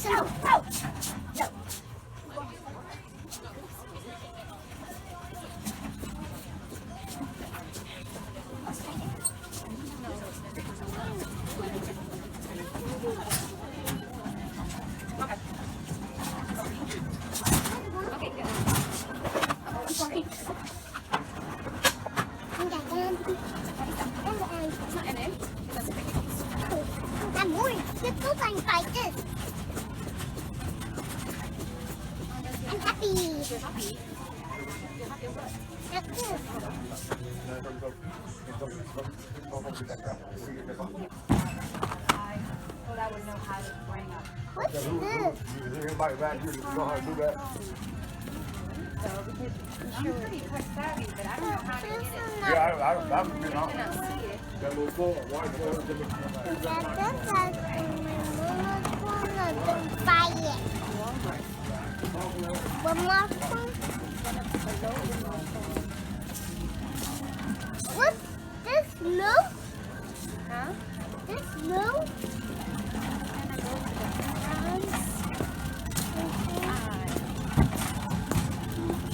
No. I'm more simple things like this. I'm happy. You're happy? You're happy what? That's good. Well, I would know how to bring up. What's this? Is there anybody back here that know how to do that? I'm sure pretty quick savvy, but I don't know how to get it. Yeah, I'm getting I on. don't see it. That little floor, white floor. That's like my mama's gonna buy it. One more phone? What's this note? Huh? This note?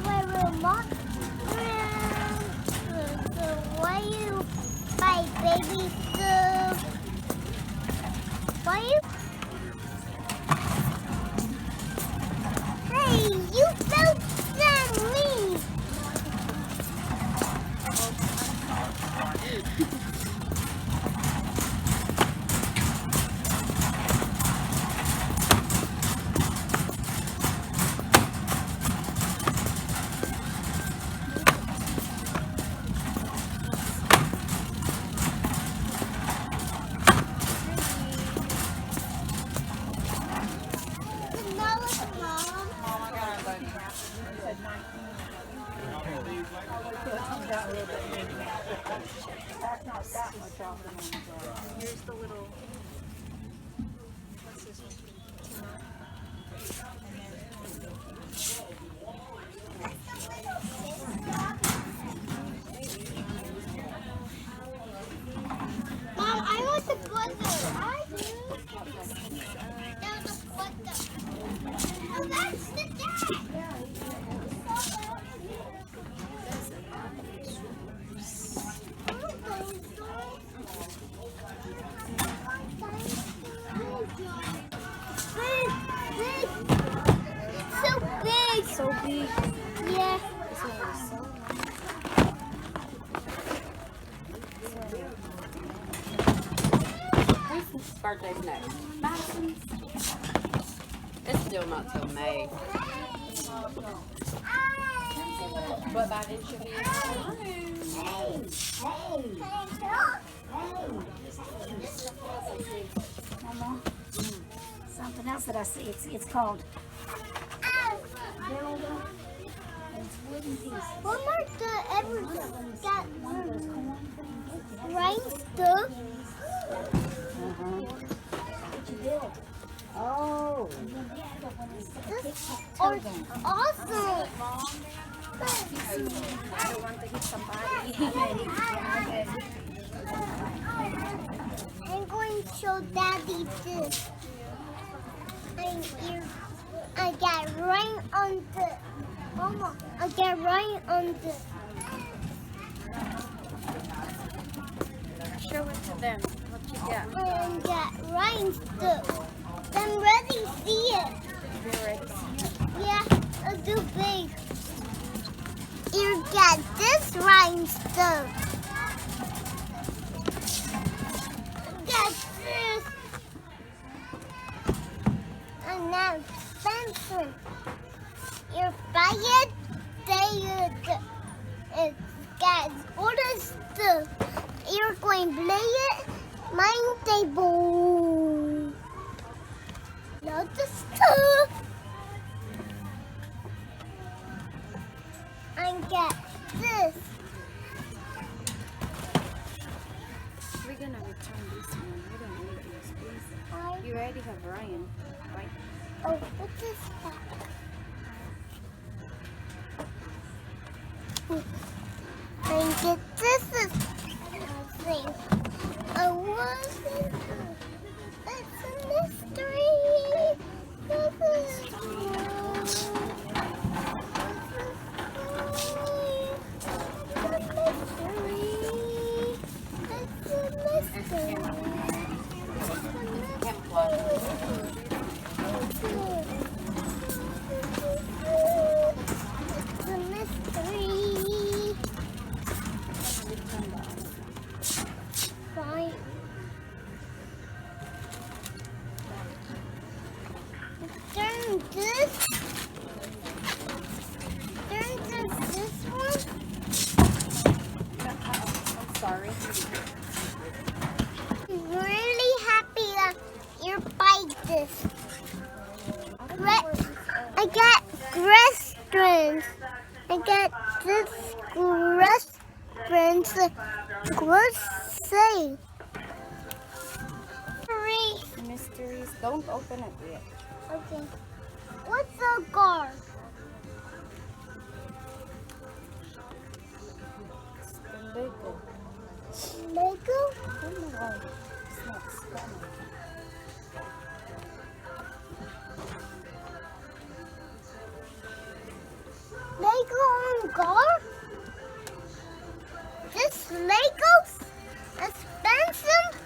Where we're walking around. So why you buy baby stuff? Why you? Hey, you felt at me. Here's the little. What's this one? Mom, I want the buzzer. I do. That was a buzzer. Oh, that's the dad. So big. So big. Yeah. This one is so Whose birthday's next? Madison's? It's still not till May. But by then she'll be in Mama, something else that I see. It's called builder. It's wooden piece. Walmart ever got rain stuff. What you build? Oh. This is awesome. I don't want to hit somebody. I'm going to show Daddy this. I got rain on the Mama. I got rain on the. Show it to them. What you got? And got rain stuff. I'm ready to see it. You're ready to see it? Yeah, I'll do big. You got this rain stuff. Got this. And now Spencer. You're fired. It's got all this stuff. You're going to play it. My table. Not the stuff. I got this. We're gonna return this one. We don't need this, please. You already have Ryan, right? Oh, what is that? I get this is thing. What is it? It's a mystery. I'm really happy that you buy this. I got restaurants. I got this restaurants. What's say? Mysteries. Don't open it yet. Okay. What's a car? It's the Lego. Lego? Don't know why. It's not scanning. Lego on car? This Lego's expensive?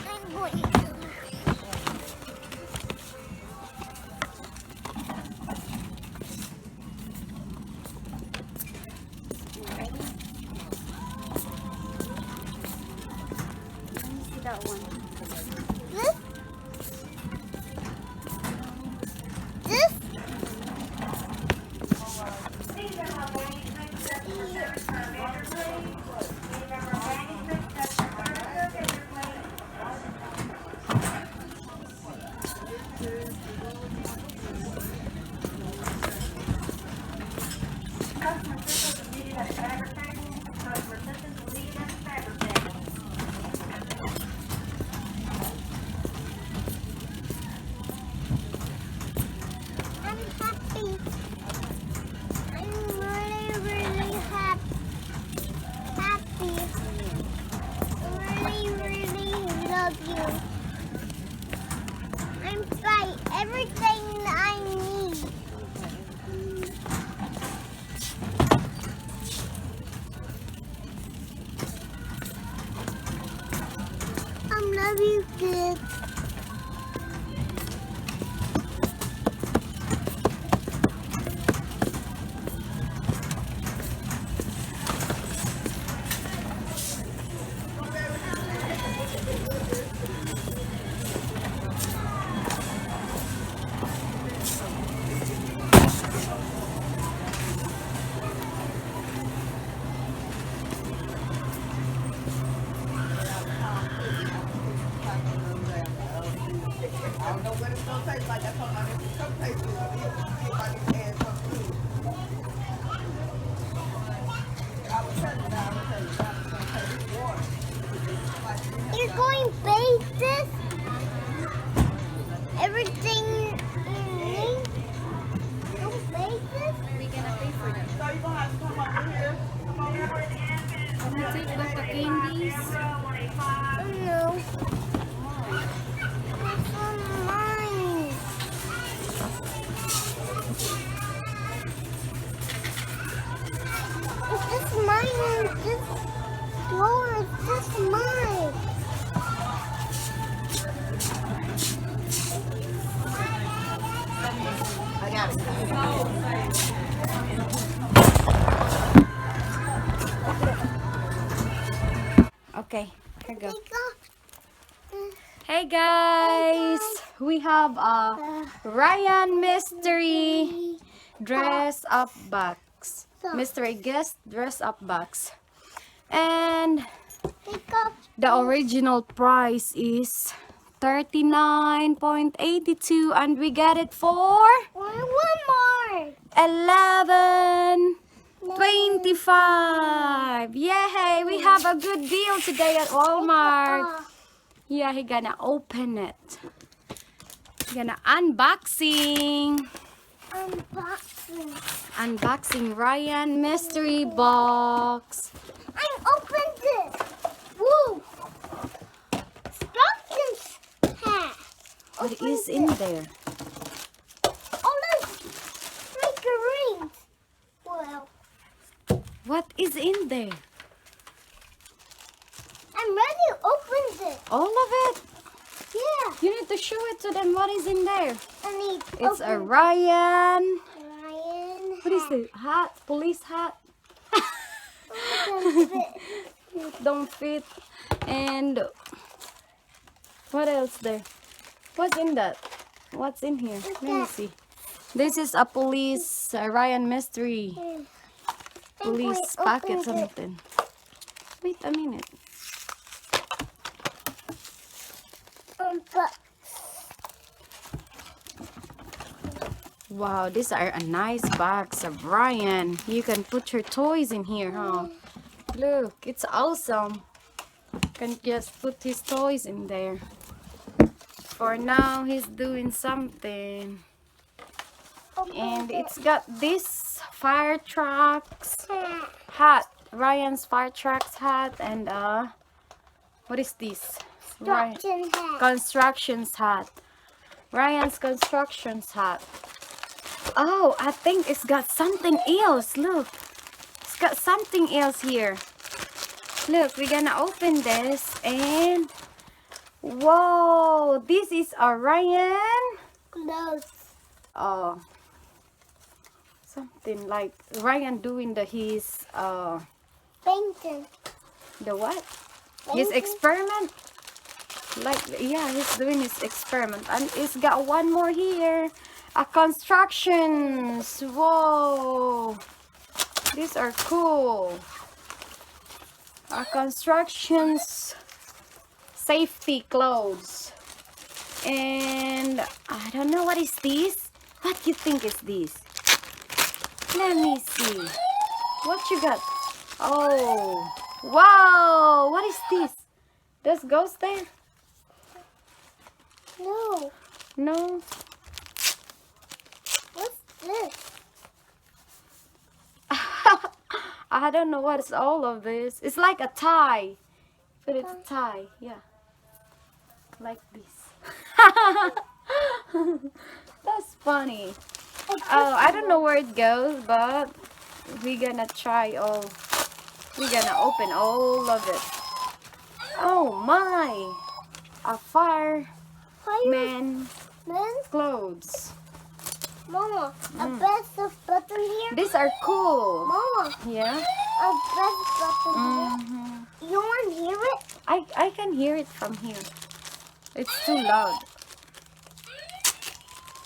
I'm going to. You ready? Let me see that one. This? This? I'm happy. I'm really, really happy. I really love you. I'm fine. Everything I need. I love you, kids. I don't know what it's gonna taste like. That's what I need some taste. See if I can add something to it. I was telling you, I was telling you, I was gonna taste water. You're going to bake this? Everything you need? You'll bake this? We gonna pay for them. So you're gonna have to come over here. Come over here. Can you take back the candies? No. It's on mine. Is this mine or is this yours? Is this mine? I got it. Okay, here you go. Take off. Hey guys, we have a Ryan mystery dress up box. Mystery guest dress up box. And Take off. the original price is $39.82 and we got it for One more. $11.25. Yay, we have a good deal today at Walmart. Yeah, he gonna open it. Gonna unboxing. Unboxing. Unboxing Ryan mystery box. I opened this. Woo. Instructions hat. What is in there? Oh, look. Figurines. Well, What is in there? I'm ready to open this. All of it? Yeah. You need to show it to them. What is in there? I need It's a open Ryan. Ryan What is it? Hat? Police hat? Open it. Don't fit. And what else there? What's in that? What's in here? Let me see. This is a police Ryan mystery. police packet something. Wait a minute. Wow, these are a nice box of Ryan. You can put your toys in here, huh? Look, it's awesome. Can just put his toys in there. For now, he's doing something. And it's got this fire trucks hat. Ryan's fire trucks hat. And what is this? Constructions hat. Ryan's constructions hat. Oh, I think it's got something else. Look. It's got something else here. Look, we're gonna open this and whoa, this is a Ryan Clothes. oh, something like Ryan doing his Painting. the what? His experiment. Like, yeah, he's doing his experiment. And it's got one more here. A constructions. Whoa. These are cool. A constructions safety clothes. And I don't know what is this. What do you think is this? Let me see. What you got? Oh. Wow. What is this? There's ghost there? No. No. What's this? I don't know what's all of this. It's like a tie. But it's a tie. Yeah. Like this. That's funny. Oh, I don't know where it goes, but we're gonna try all. We're gonna open all of it. Oh my! A fireman Man, clothes. Mama, a best of button here. These are cool. Mama, Yeah. a best button here. Mm-hmm. You want to hear it? I can hear it from here. It's too loud.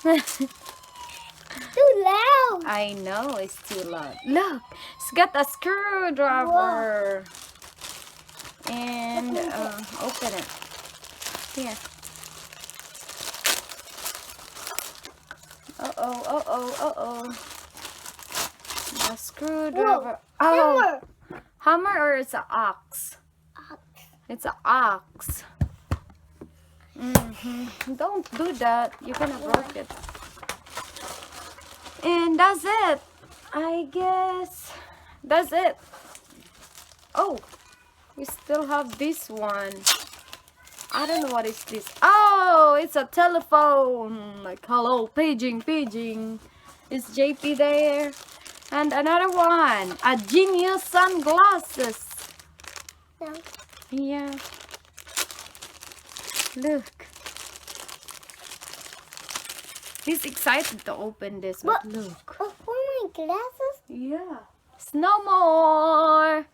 Too loud. I know it's too loud. Look, it's got a screwdriver. And open it. Here. Uh-oh. A screwdriver. Hammer. Hammer or it's an ox? It's an ox. Don't do that. You're gonna break it. And that's it. I guess that's it. Oh, we still have this one. I don't know what is this. Oh, it's a telephone. Like, hello, paging. Is JP there? And another one. A genius sunglasses. No. Yeah. Look. He's excited to open this, but look. Oh, for my glasses? Yeah. It's no more.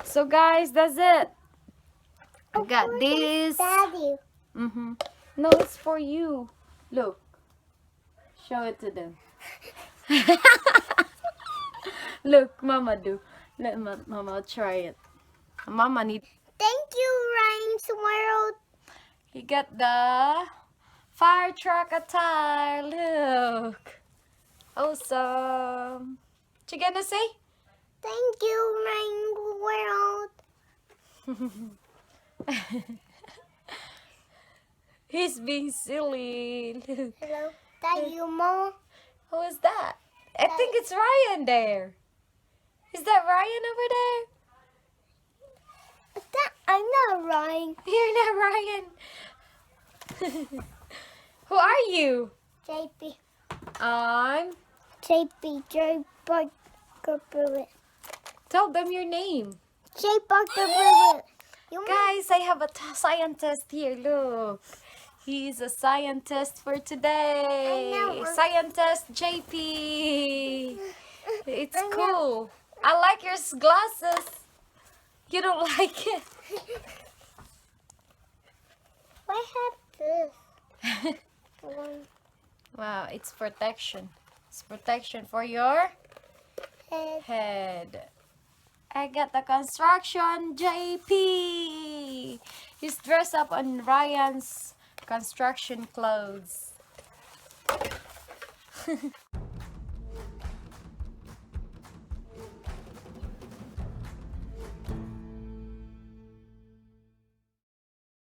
So guys, that's it. I got this. Daddy. No, it's for you. Look. Show it to them. Look, Mama do. Let Mama try it. Mama need. Thank you, Ryan's World. You got the fire truck attire. Look. Awesome. What you gonna say? Thank you, Ryan's World. He's being silly. Look. Hello. That you, Mama? Who is that? I think it's Ryan there. Is that Ryan over there? I'm not Ryan. You're not Ryan. Who are you? JP. I'm. JP. J. Parker Brewer. Tell them your name. J. Parker Brewer. Guys, I have a scientist here. Look. He's a scientist for today. I know. Scientist JP. It's cool. I like your glasses. You don't like it? Why have this? Wow, it's protection. It's protection for your Head. head. I got the construction JP. He's dressed up on Ryan's construction clothes.